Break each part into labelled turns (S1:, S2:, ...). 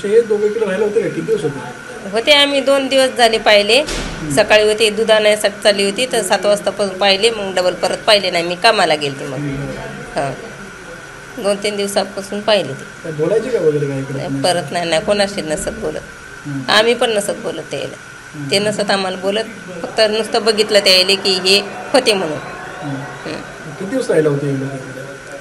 S1: हे दोघे इकडे राहिले होते का? किती दिवस होते?
S2: होते आम्ही 2 दिवस झाले पाहिले. सकाळी होते दूध आणायसाठी चालली होती तर 7 वाजतापासून पाहिले, मग डबल परत पाहिले नाही. मी कामाला गेलते मग. हां 2-3 दिवसापासून पाहिले ते.
S1: बोलायचे का वगैरे काय इकडे?
S2: परत नाही कोणाशी नसत बोलत. आम्ही पण नसत बोलत त्याला. ते नसत आम्हाला बोलत. फक्त नुसतं बघितलं त्याला की हे होते म्हणून.
S1: किती दिवस राहिले होते?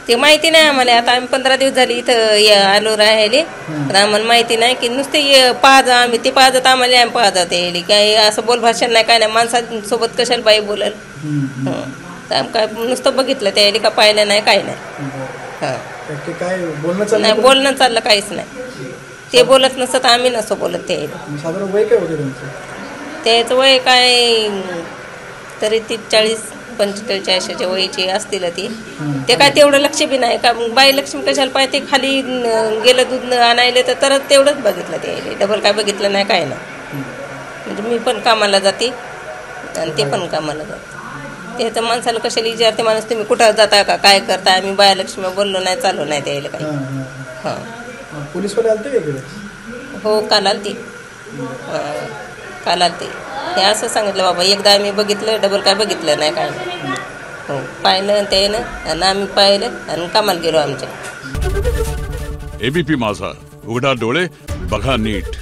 S2: ते माहिती नाही आम्हाला. आता आम्ही 15 दिवस झाले इथं आलो राहिले. पण आम्हाला माहिती नाही की नुसते पाहत आम्ही ते पाहत आम्हाला आम्ही पाहत यायले काय असं बोल भाषण नाही काय नाही. माणसासोबत कशाला बाई बोलल. तर काय नुसतं बघितलं त्याला का पाहिलं नाही काय नाही. हां
S1: काय बोलणं
S2: नाही बोलणं चाललं काहीच नाही. ते बोलत नसतं आम्ही नसतो बोलत त्याला.
S1: साधारण वय काय होते त्यांचं?
S2: त्याचं वय काय तरी 40-45 वयाची असतील ती. ते काय तेवढं लक्ष बी नाही का. बाई लक्ष्मी कशाला पाहिजे. खाली गेलं दूध आणायला तर तेवढंच बघितलं ते. डबल काय बघितलं नाही काय नाही. म्हणजे मी पण कामाला जाते आणि ते पण कामाला जाते. त्याचं माणसाला कशाला विचारते माणूस तुम्ही कुठं जाता का काय करता. आम्ही बाया लक्ष्मी बोललो नाही चालू नाही त्याला काही. हां
S1: पोलीसवाले आलते का इकडे?
S2: हो काल आलती. काल आलती. हे असं सांगितलं बाबा एकदा आम्ही बघितलं डबल काय बघितलं नाही काय नाही. हो पाहिलं त्यानं आणि आम्ही पाहिलं आणि कामाला गेलो आमच्या.
S3: ABP माझा, उघडा डोळे बघा नीट.